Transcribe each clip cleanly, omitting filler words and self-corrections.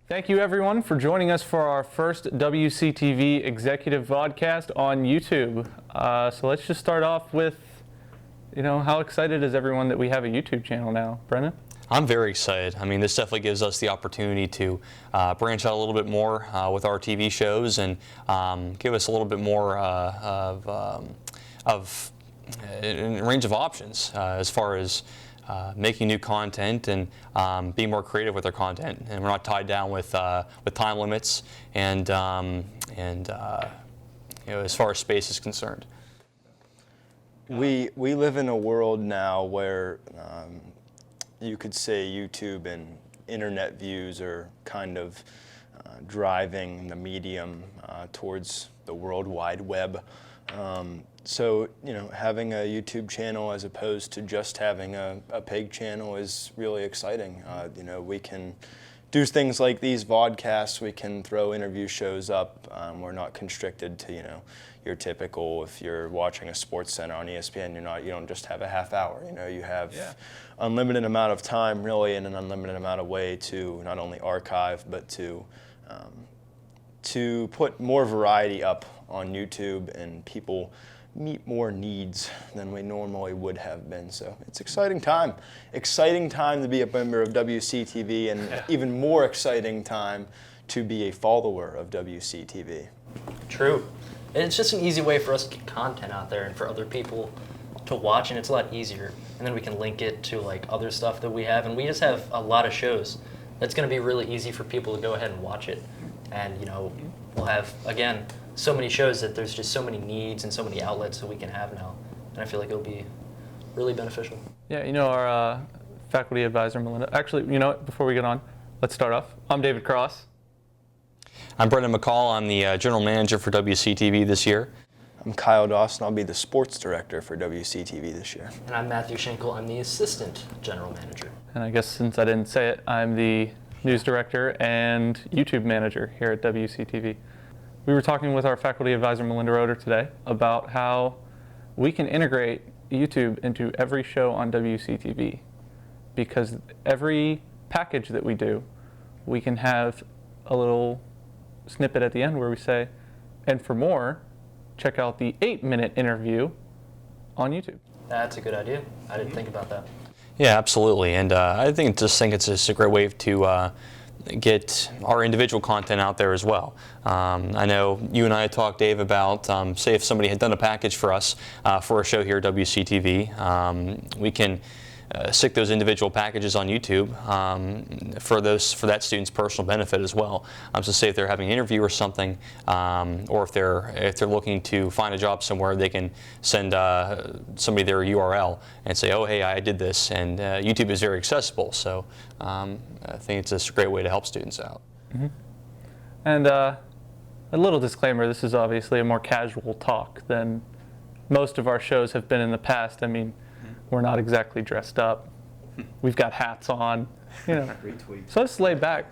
Thank you everyone for joining us for our first WCTV Executive Vodcast on YouTube. So let's just start off with, how excited is everyone that we have a YouTube channel now? Brennan? I'm very excited. I mean, this definitely gives us the opportunity to branch out a little bit more with our TV shows and give us a little bit more of a range of options as far as making new content and being more creative with our content. And we're not tied down with time limits and as far as space is concerned. We live in a world now where you could say YouTube and internet views are kind of driving the medium towards the World Wide Web. So, having a YouTube channel as opposed to just having a pig channel is really exciting. We can do things like these vodcasts. We can throw interview shows up. We're not constricted to, your typical, if you're watching a Sports Center on ESPN, you don't just have a half hour. You have unlimited amount of time, really, and an unlimited amount of way to not only archive, but to put more variety up on YouTube, and people meet more needs than we normally would have been. So it's exciting time to be a member of WCTV, and even more exciting time to be a follower of WCTV. True. And it's just an easy way for us to get content out there and for other people to watch, and it's a lot easier. And then we can link it to other stuff that we have, and we just have a lot of shows. That's going to be really easy for people to go ahead and watch it. And we'll have, again, so many shows that there's just so many needs and so many outlets that we can have now. And I feel like it'll be really beneficial. Yeah, our faculty advisor, Melinda. Actually, before we get on, let's start off. I'm David Cross. I'm Brennen McCall. I'm the general manager for WCTV this year. I'm Kyle Dawson. I'll be the sports director for WCTV this year. And I'm Matthew Schenkel. I'm the assistant general manager. And I guess since I didn't say it, I'm the news director and YouTube manager here at WCTV. We were talking with our faculty advisor, Melinda Roeder, today about how we can integrate YouTube into every show on WCTV, because every package that we do, we can have a little snippet at the end where we say, and for more, check out the 8-minute interview on YouTube. That's a good idea. I didn't think about that. Yeah, absolutely. And I think it's just a great way to get our individual content out there as well. I know you and I talked, Dave, about say if somebody had done a package for us for a show here at WCTV, we can stick those individual packages on YouTube for that student's personal benefit as well. So say if they're having an interview or something, or if they're looking to find a job somewhere, they can send somebody their URL and say, oh hey, I did this, and YouTube is very accessible. So I think it's just a great way to help students out. Mm-hmm. And a little disclaimer: this is obviously a more casual talk than most of our shows have been in the past. I mean, we're not exactly dressed up. We've got hats on, So let's lay back.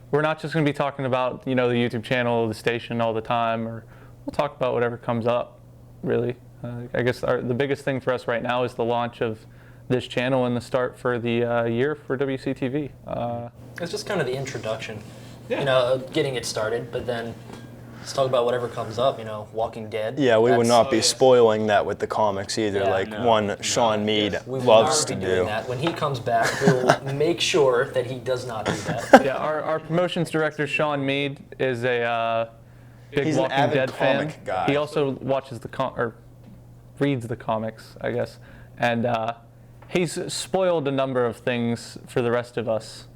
We're not just going to be talking about, the YouTube channel, the station all the time, or we'll talk about whatever comes up, really. I guess the biggest thing for us right now is the launch of this channel and the start for the year for WCTV. It's just kind of the introduction, getting it started, but then let's talk about whatever comes up, Walking Dead. Yeah, we would not be spoiling that with the comics either, Sean Mead loves to do. That. When he comes back, we'll make sure that he does not do that. Yeah, our promotions director, Sean Mead, is a big He's Walking an avid Dead fan. comic guy. He also watches reads the comics, I guess. And he's spoiled a number of things for the rest of us,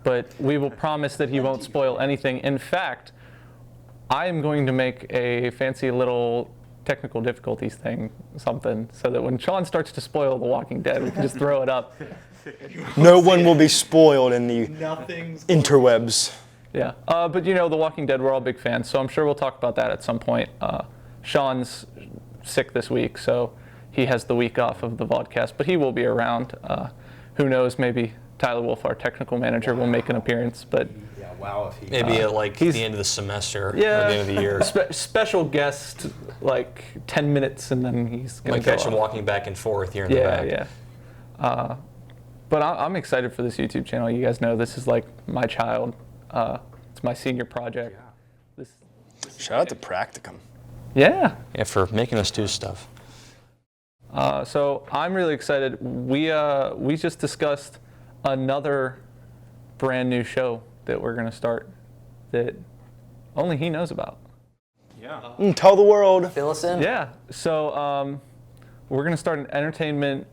but we will promise that he won't spoil anything. In fact, I am going to make a fancy little technical difficulties thing, something, so that when Sean starts to spoil The Walking Dead, we can just throw it up. No one will be spoiled in the interwebs. Yeah, but The Walking Dead, we're all big fans, so I'm sure we'll talk about that at some point. Sean's sick this week, so he has the week off of the vodcast, but he will be around. Who knows, maybe Tyler Wolf, our technical manager, will make an appearance, but Wow, if he maybe at the end of the semester or the end of the year. Special guest, 10 minutes, and then he's going to catch him walking back and forth here in the back. Yeah. But I'm excited for this YouTube channel. You guys know this is like my child. It's my senior project. This, Shout out to Practicum. yeah. Yeah, for making us do stuff. So I'm really excited. We just discussed another brand new show that we're going to start that only he knows about. Yeah. Tell the world. Fill us in. Yeah. So we're going to start an entertainment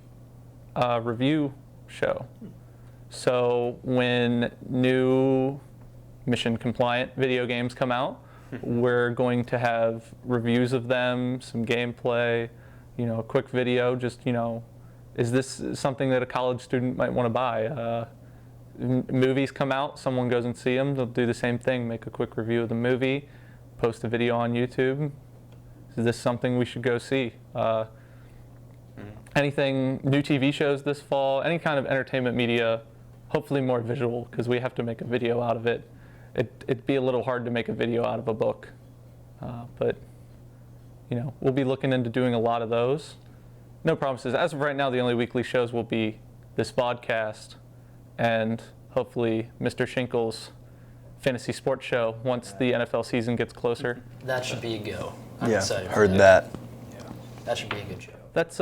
review show. So when new mission compliant video games come out, we're going to have reviews of them, some gameplay, a quick video, just, is this something that a college student might want to buy? Movies come out, someone goes and see them, they'll do the same thing, make a quick review of the movie, post a video on YouTube. Is this something we should go see? Anything, new TV shows this fall, any kind of entertainment media, hopefully more visual, because we have to make a video out of it. It'd be a little hard to make a video out of a book, but we'll be looking into doing a lot of those. No promises. As of right now, the only weekly shows will be this vodcast and hopefully Mr. Shinkle's fantasy sports show once the NFL season gets closer. That should be a go. I'm Yeah, excited for heard that. That should be a good show. That's, is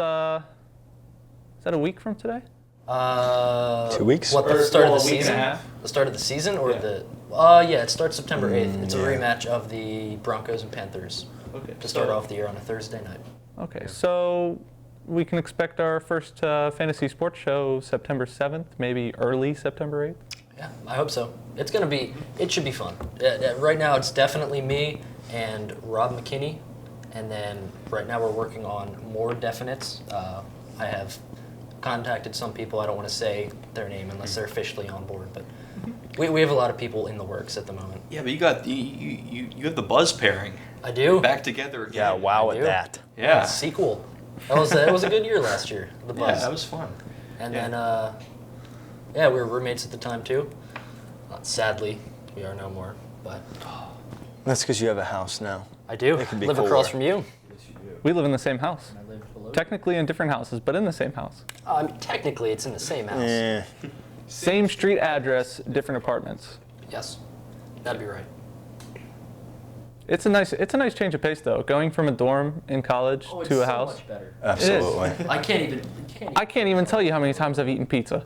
that a week from today? 2 weeks? What, the start of the a week and a season? half. The start of the season or Yeah. yeah, it starts September 8th. It's a yeah. rematch of the Broncos and Panthers Okay. to start off the year on a Thursday night. Okay, so we can expect our first fantasy sports show September 7th, maybe early September 8th. Yeah, I hope so. It should be fun. Right now it's definitely me and Rob McKinney, and then right now we're working on more definites. I have contacted some people. I don't want to say their name unless they're officially on board, but we have a lot of people in the works at the moment. Yeah, but you got you have the buzz pairing I do. back together again. Yeah, wow I at do. that. Yeah. Sequel. That was a good year last year. The Yeah, Buzz. that was fun. And Yeah. then we were roommates at the time too. Sadly, we are no more. But That's because you have a house now. I do It could be live across cooler. from you. We live in the same house. I live below. Technically in different houses, but in the same house. Technically, it's in the same house. Eh. Same street address, different apartments. Yes, that'd be right. It's a nice change of pace though, going from a dorm in college to a house. Much better. Absolutely. I can't even tell you how many times I've eaten pizza.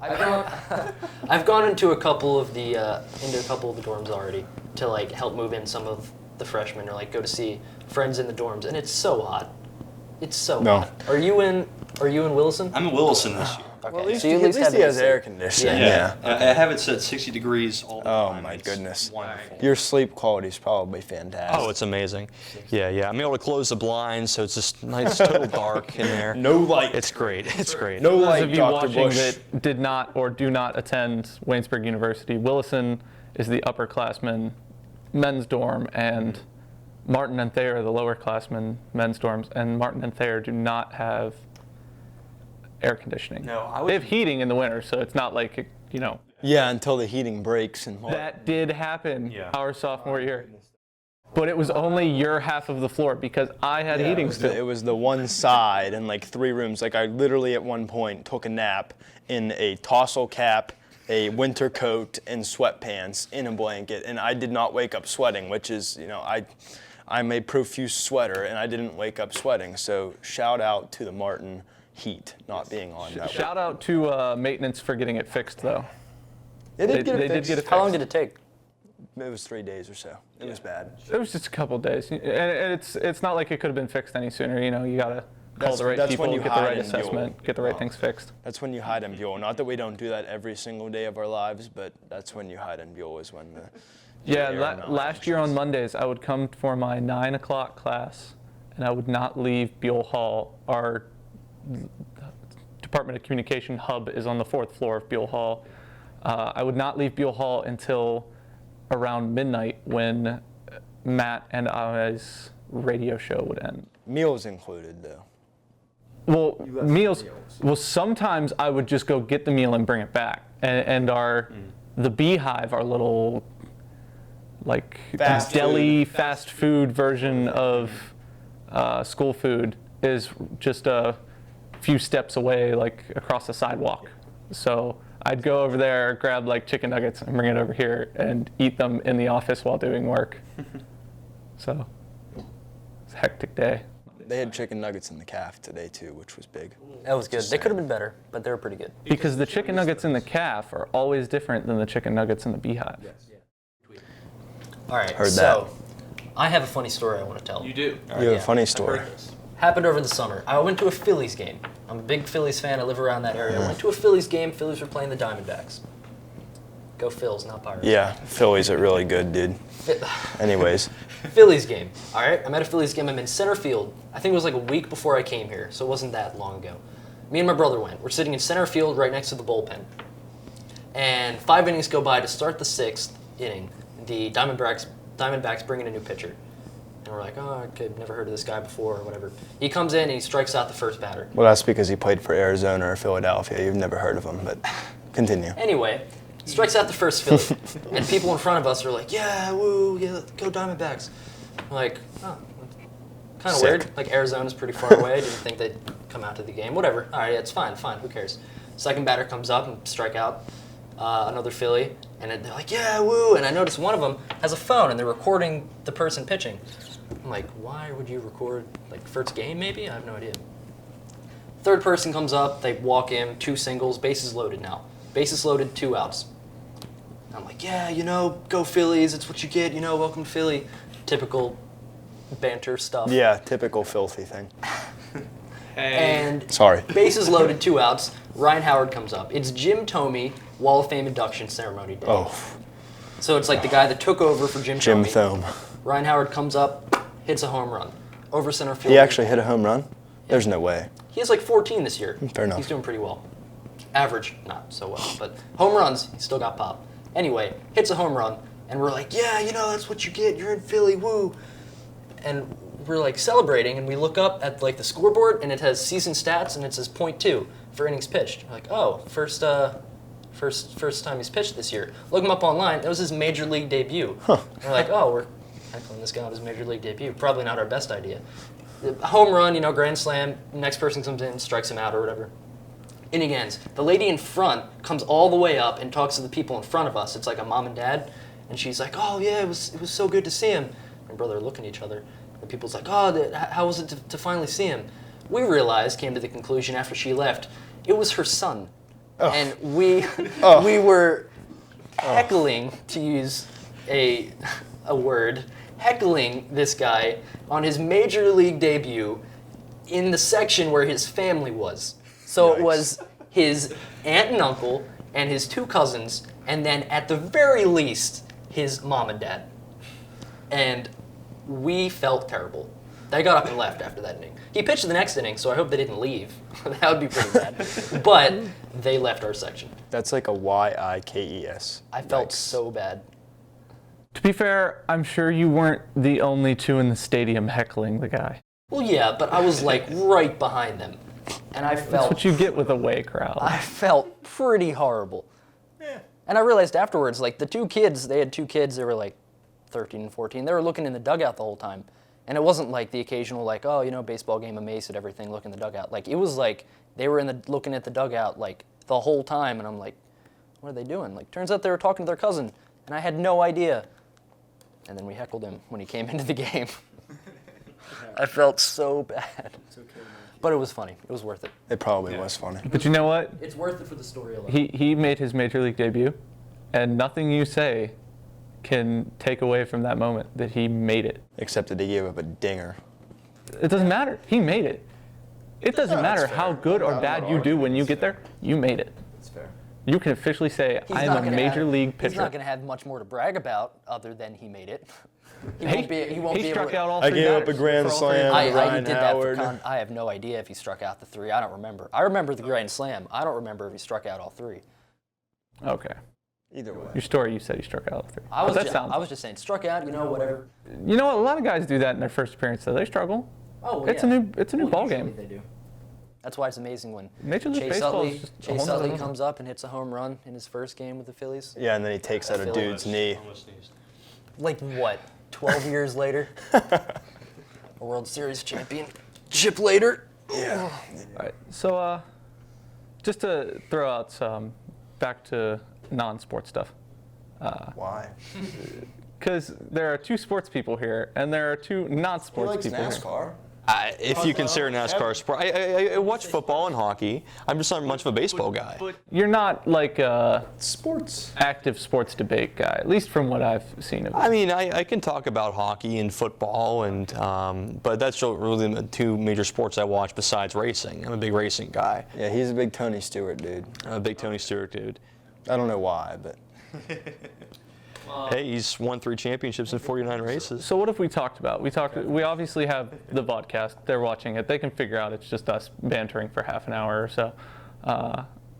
I've gone into a couple of the dorms already to like help move in some of the freshmen or like go to see friends in the dorms, and it's so hot. It's so No. hot. Are you in Wilson? I'm in Wilson this year. Okay, Well, at least, so you he, at least have he has AC. air conditioning. Yeah. Yeah. I have it set 60 degrees all the Oh time. my It's goodness. wonderful. Your sleep quality is probably fantastic. Oh, it's amazing. Yeah. I'm able to close the blinds, so it's just nice, total dark in there. no light. It's great. It's great. No Those light, of you Dr. watching Bush. that did not or do not attend Waynesburg University, Willison is the upperclassmen men's dorm, and Martin and Thayer are the lowerclassmen men's dorms, and Martin and Thayer do not have air conditioning. No, I was- They have heating in the winter, so it's not like, Yeah, until the heating breaks and that did happen Yeah. our sophomore year. But it was only your half of the floor because I had heating still. It was the one side and like 3 rooms. Like I literally at one point took a nap in a tassel cap, a winter coat, and sweatpants in a blanket, and I did not wake up sweating, which is, I'm a profuse sweater, and I didn't wake up sweating. So shout out to the Martin heat not being on that. Shout out to maintenance for getting it fixed, though. They did get it they did fixed. get it How long fixed. did it take? It was 3 days or so. It was bad. It was just a couple days, and it's not like it could have been fixed any sooner. You gotta call the right That's people, when you get the right hide and you'll- assessment, get the right things fixed. That's when you hide and buell. Not that we don't do that every single day of our lives, but that's when you hide and buell is when the Yeah, air last year on malfunctions. Mondays, I would come for my 9 o'clock class, and I would not leave Buell Hall. Our Department of Communication hub is on the 4th floor of Buell Hall. I would not leave Buell Hall until around midnight when Matt and I's radio show would end. Meals included though. Well, meals. Well, sometimes I would just go get the meal and bring it back. And the Beehive, our little like Fast deli fast food version of school food, is just a few steps away, like across the sidewalk. So I'd go over there, grab like chicken nuggets and bring it over here and eat them in the office while doing work. So it's a hectic day. They had chicken nuggets in the calf today too, which was big. That was good. They could have been better, but they were pretty good. Because the chicken nuggets in the calf are always different than the chicken nuggets in the beehive. All right, Heard so I have a funny story I want to tell. You do. You have a funny story. Happened over the summer. I went to a Phillies game. I'm a big Phillies fan. I live around that area. I went to a Phillies game. Phillies were playing the Diamondbacks. Go Phils, not Pirates. Yeah, Phillies are really good, dude. Anyways, Phillies game. All right, I'm at a Phillies game. I'm in center field. I think it was like a week before I came here, so it wasn't that long ago. Me and my brother went. We're sitting in center field right next to the bullpen. And 5 innings go by to start the 6th inning. The Diamondbacks bring in a new pitcher. And we're like, oh, okay, never heard of this guy before or whatever. He comes in and he strikes out the first batter. well, that's because he played for Arizona or Philadelphia. You've never heard of him, but continue. Anyway, strikes out the first Philly. And people in front of us are like, yeah, woo, yeah, go Diamondbacks. I'm like, oh, kind of Sick. weird. Like, Arizona's pretty far away. I didn't think they'd come out to the game. Whatever. All right, yeah, it's fine, who cares? Second batter comes up and strike out another Philly. And they're like, yeah, woo. And I noticed one of them has a phone and they're recording the person pitching. I'm like, why would you record, like, first game maybe? I have no idea. Third person comes up, they walk in, 2 singles, bases loaded now. Bases loaded, 2 outs. I'm like, yeah, go Phillies, it's what you get, welcome to Philly. Typical banter stuff. Yeah, typical filthy thing. And Sorry. bases loaded, 2 outs, Ryan Howard comes up. It's Jim Thome Wall of Fame induction ceremony day. Oh, So it's like the guy that took over for Jim Jim Thome. Thome. Ryan Howard comes up, hits a home run. Over center field. He actually hit a home run? There's no way. He has like 14 this year. Fair enough. He's doing pretty well. Average, not so well, but home runs, he still got pop. Anyway, hits a home run, and we're like, yeah, that's what you get. You're in Philly, woo. And we're like celebrating, and we look up at like the scoreboard, and it has season stats, and it says .2 for innings pitched. We're like, oh, first time he's pitched this year. Look him up online. That was his major league debut. Huh. And we're like, oh, we're heckling this guy on his major league debut. Probably not our best idea. Home run, grand slam. Next person comes in, strikes him out or whatever. Inning ends. The lady in front comes all the way up and talks to the people in front of us. It's like a mom and dad, and she's like, "Oh yeah, it was so good to see him." My brother are looking at each other. The people's like, "Oh, how was it to finally see him?" We realized, came to the conclusion after she left, it was her son, and we were heckling, to use a word, heckling this guy on his major league debut in the section where his family was. So Yikes. It was his aunt and uncle and his 2 cousins, and then at the very least, his mom and dad. And we felt terrible. They got up and left after that inning. He pitched the next inning, so I hope they didn't leave. That would be pretty bad. But they left our section. That's like a Y-I-K-E-S. I felt Yikes. so bad. To be fair, I'm sure you weren't the only 2 in the stadium heckling the guy. Well, yeah, but I was like right behind them. And I That's felt what you get with a away crowd. I felt pretty horrible. Yeah. And I realized afterwards, like the 2 kids, they had 2 kids, they were like 13 and 14. They were looking in the dugout the whole time. And it wasn't like the occasional like, oh, baseball game of mace at everything, look in the dugout. Like it was like they were looking at the dugout like the whole time, and I'm like, what are they doing? Like turns out they were talking to their cousin, and I had no idea. And then we heckled him when he came into the game. I felt so bad. But it was funny. It was worth it. It probably was funny. But you know what? It's worth it for the story alone. He made his major league debut, and nothing you say can take away from that moment that he made it. Except that he gave up a dinger. It doesn't matter. He made it. It doesn't matter how good or bad you do when you get there. You made it. That's fair. You can officially say, He's I not am a gonna major have- league He's pitcher. not going to have much more to brag about other than he made it. He He won't be able struck to, out all I 3 gave up a batters grand for all 3. slam. I Ryan did Howard. that for I have no idea if he struck out the 3. I don't remember. I remember the grand slam. I don't remember if he struck out all 3. Okay. Either way. Your story, you said he struck out all 3. I was, That just, sounds- I was just saying, struck out, whatever. You know what? A lot of guys do that in their first appearance, so they struggle. Oh, well, It's yeah. a new ball game. They do. That's why it's amazing when Major League Chase Baseball Utley, is just a Chase whole nother Utley level. comes up and hits a home run in his first game with the Phillies. Yeah, and then he takes out a dude's knee. Almost sneezed. Like what? 12 years later? A World Series championship later? Yeah. All right. So, just to throw out some back to non-sports stuff. Why? Because there are two sports people here, and there are two He non-sports likes people here. NASCAR. If you consider NASCAR a sport, I watch football and hockey. I'm just not much of a baseball guy. But You're not like a Sports. active sports debate guy, at least from what I've seen of it. I mean, I can talk about hockey and football, and but that's really the two major sports I watch besides racing. I'm a big racing guy. Yeah, he's a big Tony Stewart dude. I'm a big Tony Stewart dude. I don't know why, but Hey, he's won 3 championships in 49 races. So what have we talked about? We obviously have the vodcast. They're watching it. They can figure out it's just us bantering for half an hour or so.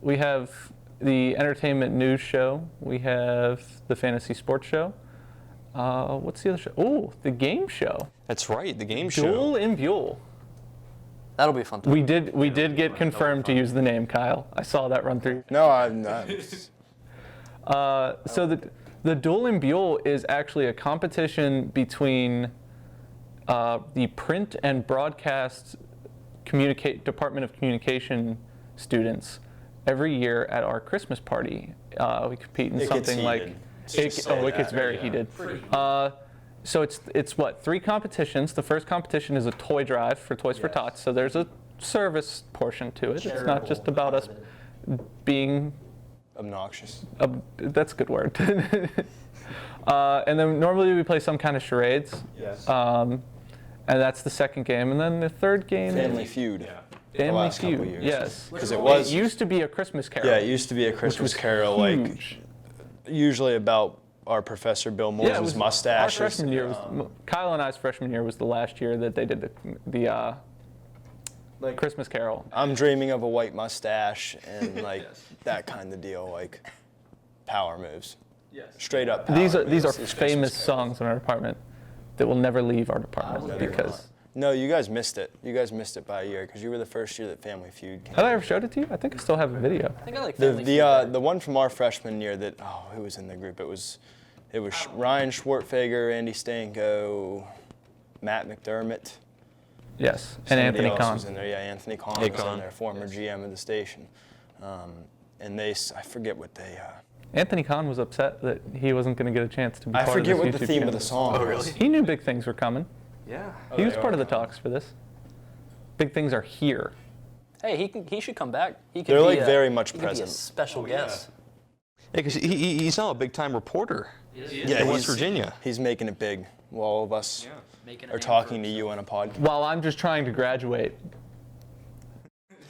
We have the entertainment news show. We have the fantasy sports show. What's the other show? Oh, the game show. That's right, the game show. Duel and Buell. That'll be a fun time. We did get confirmed to use the name, Kyle. I saw that run through. no, I'm not. So the Duel and Buell is actually a competition between the print and broadcast Department of Communication students every year at our Christmas party. We compete in It gets something like heated. Just say it gets that, very yeah. heated. So it's what, 3 competitions. The first competition is a toy drive for Toys for Tots. So there's a service portion to it. It's not just about us being. Obnoxious. That's a good word. And then normally we play some kind of charades. Yes. And that's the second game. And then the third game Family is Feud. the Family last couple Feud. years. Yes. Because it was. It used to be a Christmas Carol. Yeah, it used to be a Christmas Carol, like Huge. usually about our Professor Bill Yeah, it Moore's was mustaches. Our freshman year was Kyle and I's freshman year was the last year that they did the Christmas Carol. I'm dreaming of a white mustache and like that kind of deal, like power moves. yes. Straight up power These are moves. It's famous Christmas Carol. songs in our department that will never leave our department No, they're because. No, you guys missed it. You guys missed it by a year because you were the first year that Family Feud came. Have I ever showed it to you? I think I still have a video. I think I like The Family Feud better. the one from our freshman year that who was in the group? It was Ryan Schwartfager, Andy Stanko, Matt McDermott. Yes, and Somebody Anthony else Kahn. was in there. Yeah, Anthony Kahn Hey, was Kahn. in there, former GM of the station. And I forget what they. Anthony Kahn was upset that he wasn't going to get a chance to be I part forget of what this the YouTube theme channel. of the song was. He knew big things were coming. Yeah. He was they part of are the talks for this. Big things are here. Hey, he should come back. He could They're be like a, very much he could be a present. special yeah. guest. Yeah, because he's now a big-time reporter Yeah, in West Virginia. He's making it big. While all of us Making a are name talking for to you on a podcast. While I'm just trying to graduate.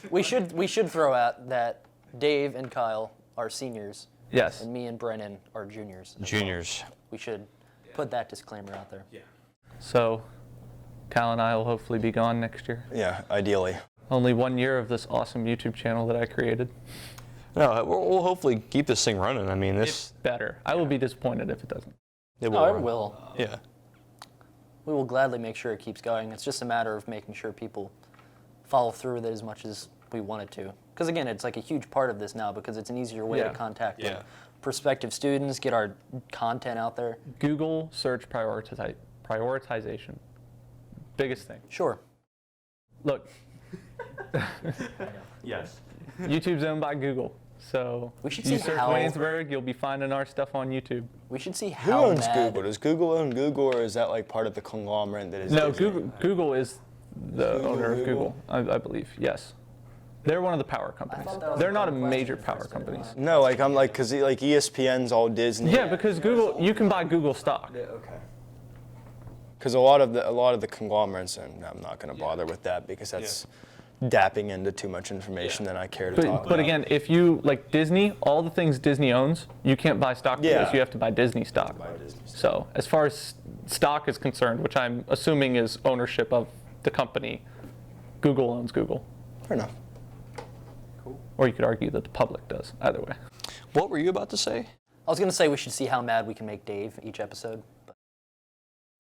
We should throw out that Dave and Kyle are seniors, Yes. and me and Brennen are juniors. Juniors. We should put that disclaimer out there. Yeah. So, Kyle and I will hopefully be gone next year. Yeah, ideally. Only 1 year of this awesome YouTube channel that I created. No, we'll hopefully keep this thing running. I mean, this Better. I will be disappointed if it doesn't. it will. Oh, it run. will. Yeah. We will gladly make sure it keeps going. It's just a matter of making sure people follow through with it as much as we want it to. Because again, it's like a huge part of this now because it's an easier way Yeah. to contact like, Yeah. prospective students, get our content out there. Google search prioritization. Biggest thing. Sure. Look, Yes. YouTube's owned by Google. So We should you see search how- Waynesburg, you'll be finding our stuff on YouTube. We should see Who how owns mad. Google? Does Google own Google, or is that like part of the conglomerate that is? No, Disney? Google is the Google owner of Google? Google, I believe. Yes. They're one of the power companies. thought that was They're a not a question major first power and companies. No, like I'm like, cause like ESPN's all Disney. Yeah, because Google, you can buy Google stock. Okay. Because a lot of the conglomerates, and I'm not going to bother with that because that's dapping into too much information than I care to talk But about. again, if you like Disney, all the things Disney owns, you can't buy stock for Yeah. this. You have to buy Disney stock. So as far as stock is concerned, which I'm assuming is ownership of the company, Google owns Google. Fair enough. Or you could argue that the public does. Either way. What were you about to say? I was going to say we should see how mad we can make Dave each episode. But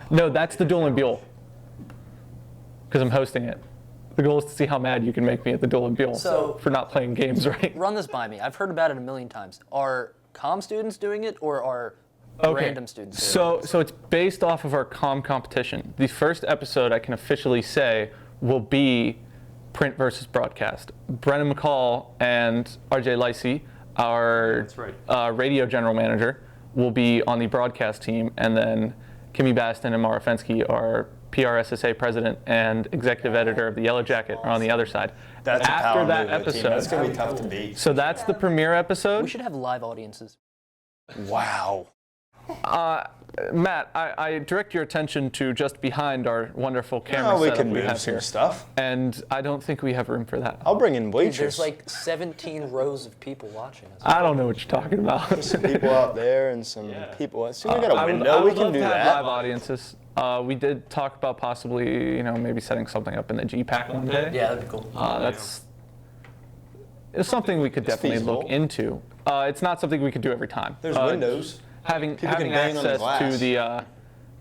No, that's the Duel and Buell. Because I'm hosting it. The goal is to see how mad you can make me at the Duel and Buell So- for not playing games right. run this by me. I've heard about it a million times. Are comm students doing it or are Okay. random students doing it? So it's based off of our comm competition. The first episode, I can officially say, will be print versus broadcast. Brennan McCall and RJ Licey our That's right. radio general manager, will be on the broadcast team, and then Kimmy Baston and Mara Fensky, our PRSSA president and executive editor of the Yellow Jacket, are on the other side. That's a After power that move of the team. episode, That's going to be tough to beat. so that's the premiere We episode. should have live audiences. Wow. Matt, I direct your attention to just behind our wonderful camera No, we setup can we move have some here. stuff. And I don't think we have room for that. I'll bring in Dude, waitress. there's like 17 rows of people watching us. I don't know what you're talking about. some people out there and some people. As soon as we got a I window, would we can love do to have that. live audiences. We did talk about possibly, maybe setting something up in the GPAC one day. Yeah, that'd be cool. It's something we could definitely feasible. look into. It's not something we could do every time. There's windows. Having People can bang on the access glass. to the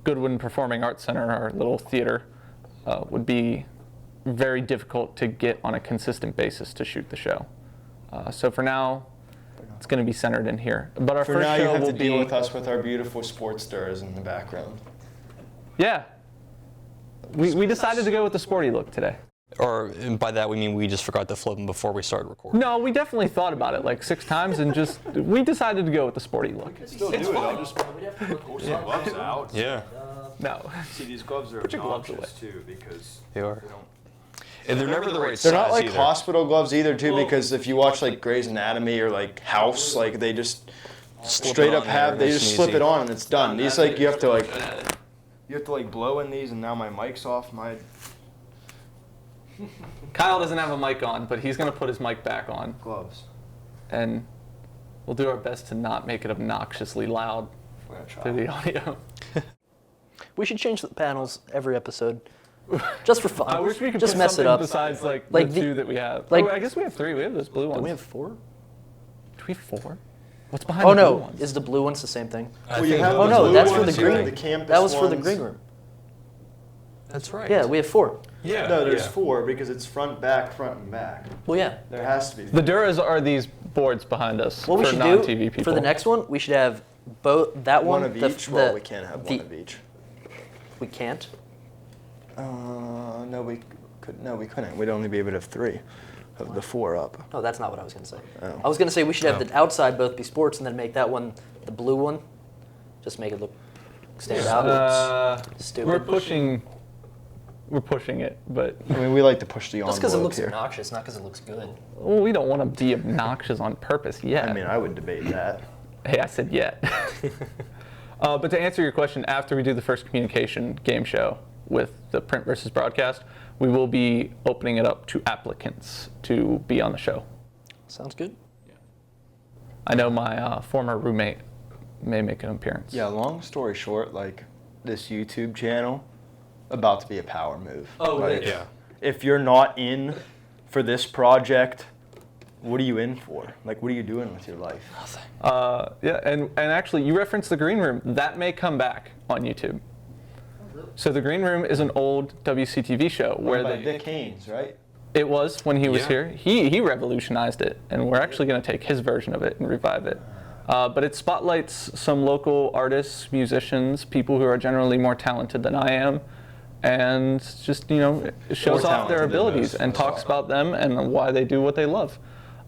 Goodwin Performing Arts Center, our little theater, would be very difficult to get on a consistent basis to shoot the show. So for now, it's going to be centered in here. But our For first now, you show have will to deal be with us with our beautiful sports stars in the background. yeah. We decided to go with the sporty look today. Or by that we mean we just forgot to flip them before we started recording. No, we definitely thought about it like 6 times and we decided to go with the sporty look. Still do it. I'll just pull some gloves out. Yeah, No. See, these gloves are your gloves obnoxious too because they are. they don't. And they're never the right They're size not like either. hospital gloves either, too, because if you watch like Grey's Anatomy or like House, like they just Slip straight it up on have there, they nice just and slip easy. it on and it's done. These like you have to like blow in these, and now my mic's off. My Kyle doesn't have a mic on, but he's going to put his mic back on. gloves. And we'll do our best to not make it obnoxiously loud We're gonna try. through the audio. We should change the panels every episode, just for fun. I wish we could just put mess it something up. besides like Like the the- 2 that we have. like- I guess we have 3. We have those blue ones. Do we have 4? Do we have 4? What's behind Oh the blue no, ones? is the blue ones the same thing? well, you have Oh those no, blue that's for the ones, you have green. The campus That was for the ones. green room. That's right. Yeah, we have 4. Yeah. No, there's yeah. 4 because it's front, and back. Well, yeah. There has to be. The Duras are these boards behind us What we for should non-TV do people. for the next one, we should have both that one. One of the- each. Well, the- we can't have the- one of each. We can't. No, we could. No, we couldn't. We'd only be able to have 3 of the 4 up. No, that's not what I was gonna say. Oh. I was gonna say we should have the outside both be sports, and then make that one the blue one. Just make it look stand out. Stupid. We're pushing it, but I mean, we like to push the Just because it envelope looks here. obnoxious, not because it looks good. well, we don't want to be obnoxious on purpose yet. I mean, I would debate that. Hey, I said yet. But to answer your question, after we do the first communication game show with the print versus broadcast, we will be opening it up to applicants to be on the show. Sounds good. I know my former roommate may make an appearance. Yeah, long story short, like this YouTube channel, about to be a power move. Oh, like, it is. Yeah. If you're not in for this project, what are you in for? Like, what are you doing with your life? Yeah, and actually, you referenced the green room. That may come back on YouTube. So the green room is an old WCTV show where By the Dick Haynes, right? it was when he was Yeah. here. He revolutionized it, and we're actually going to take his version of it and revive it. But it spotlights some local artists, musicians, people who are generally more talented than I am, and just it shows More off their talented than abilities most. and That's talks awesome. about them and why they do what they love.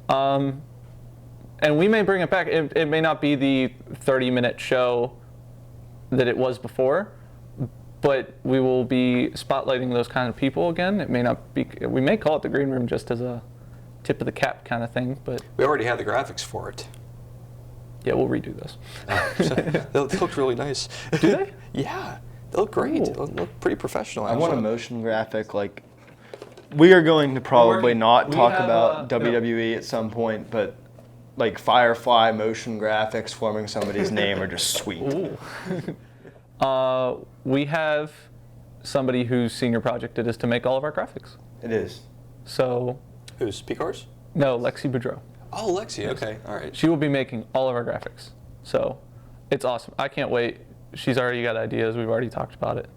And we may bring it back. It may not be the 30-minute show that it was before, but we will be spotlighting those kind of people again. It may not be. We may call it the green room just as a tip of the cap kind of thing, but We already have the graphics for it. yeah, we'll redo those. They look really nice. Do they? Yeah, they look great. They look pretty professional. I want a actually. motion graphic. Like, we are going to probably working- not we talk have, about WWE at some point, but like Firefly motion graphics forming somebody's name are just sweet. Ooh. We have somebody whose senior project it is to make all of our graphics. It is. So, Who's P-Cars? no, Lexi Boudreau. Oh, Lexi. Okay, all right. She will be making all of our graphics. So, it's awesome. I can't wait. She's already got ideas. We've already talked about it.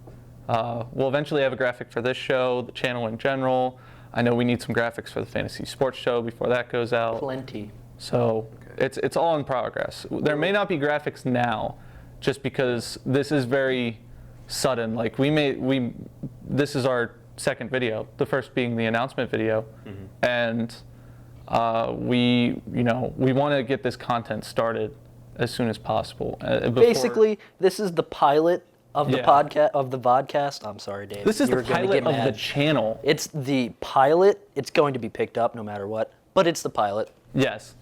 We'll eventually have a graphic for this show, the channel in general. I know we need some graphics for the fantasy sports show before that goes out. Plenty. So it's all in progress. There may not be graphics now, just because this is very sudden. Like this is our second video, the first being the announcement video, and we want to get this content started as soon as possible. Basically, this is the pilot of the Yeah. podcast of the vodcast. I'm sorry, Dave. this is You the were gonna pilot get of the mad. channel. It's the pilot. It's going to be picked up no matter what, but it's the pilot. Yes.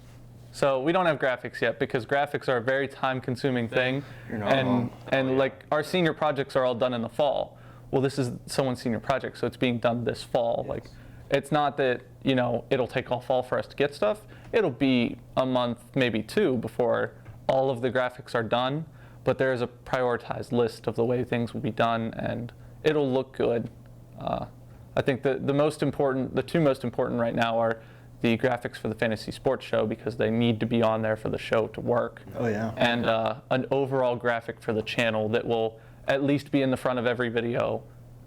So we don't have graphics yet because graphics are a very time-consuming thing, You're not wrong. and like our senior projects are all done in the fall. Well, this is someone's senior project, so it's being done this fall. Like, it's not that it'll take all fall for us to get stuff. It'll be a month, maybe 2, before all of the graphics are done. But there is a prioritized list of the way things will be done, and it'll look good. I think the two most important right now are the graphics for the fantasy sports show because they need to be on there for the show to work. Oh, yeah. And an overall graphic for the channel that will at least be in the front of every video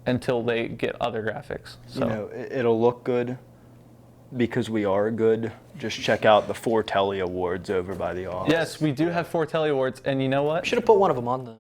until they get other graphics. So It'll look good because we are good. Just check out the 4 Telly Awards over by the office. yes, we do have 4 Telly Awards, and you know what? Should have put one of them on the.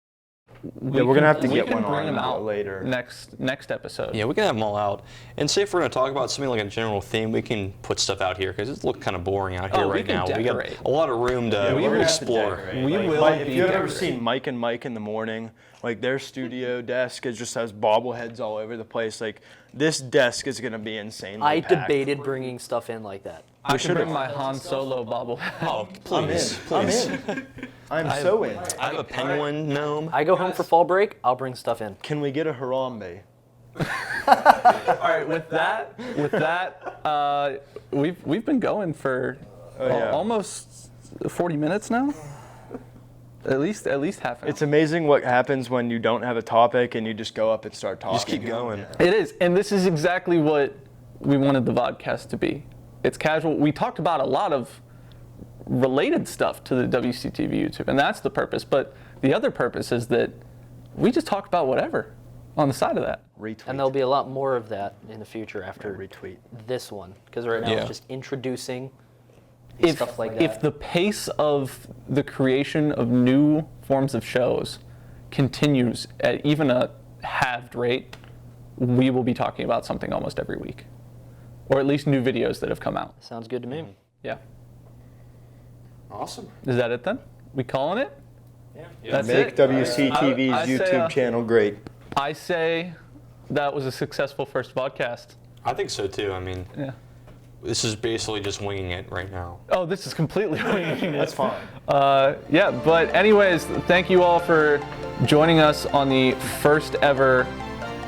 Yeah, we're gonna have to we get can one bring on them out later. next episode. Yeah, we can have them all out. And say if we're going to talk about something like a general theme, we can put stuff out here because it's looking kind of boring out here Oh, we right can now. We decorate. got a lot of room to we're gonna have to explore. decorate. We will If be you've ever decorating. seen Mike and Mike in the morning, like their studio desk just has bobbleheads all over the place. Like this desk is gonna be insanely I packed. debated bringing stuff in like that. I should bring should've. my Han Solo bobblehead. Oh, please. I'm in. I'm so in. I have a penguin gnome. I go home for fall break. I'll bring stuff in. Can we get a Harambe? All right, with that, we've been going for yeah. almost 40 minutes now. At least half an It's amazing what happens when you don't have a topic and you just go up and start talking. Just keep going. hour. It is, and this is exactly what we wanted the vodcast to be. It's casual. We talked about a lot of related stuff to the WCTV YouTube, and that's the purpose. But the other purpose is that we just talk about whatever on the side of that. Retweet. And there'll be a lot more of that in the future after retweet. this one, because right now Yeah. it's just introducing If, stuff like that. if the pace of the creation of new forms of shows continues at even a halved rate, we will be talking about something almost every week, or at least new videos that have come out. Sounds good to me. Yeah. Awesome. Is that it then? We calling it? Yeah. That's Make it. WCTV's I say, YouTube channel great. I say that was a successful first podcast. I think so too. I mean, Yeah. this is basically just winging it right now. Oh, this is completely winging it. That's fine. Yeah, but anyways, thank you all for joining us on the first ever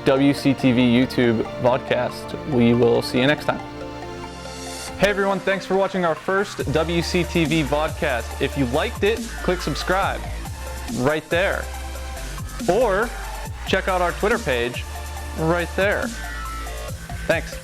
WCTV YouTube Vodcast. We will see you next time. Hey everyone, thanks for watching our first WCTV Vodcast. If you liked it, click subscribe right there. Or check out our Twitter page right there. Thanks.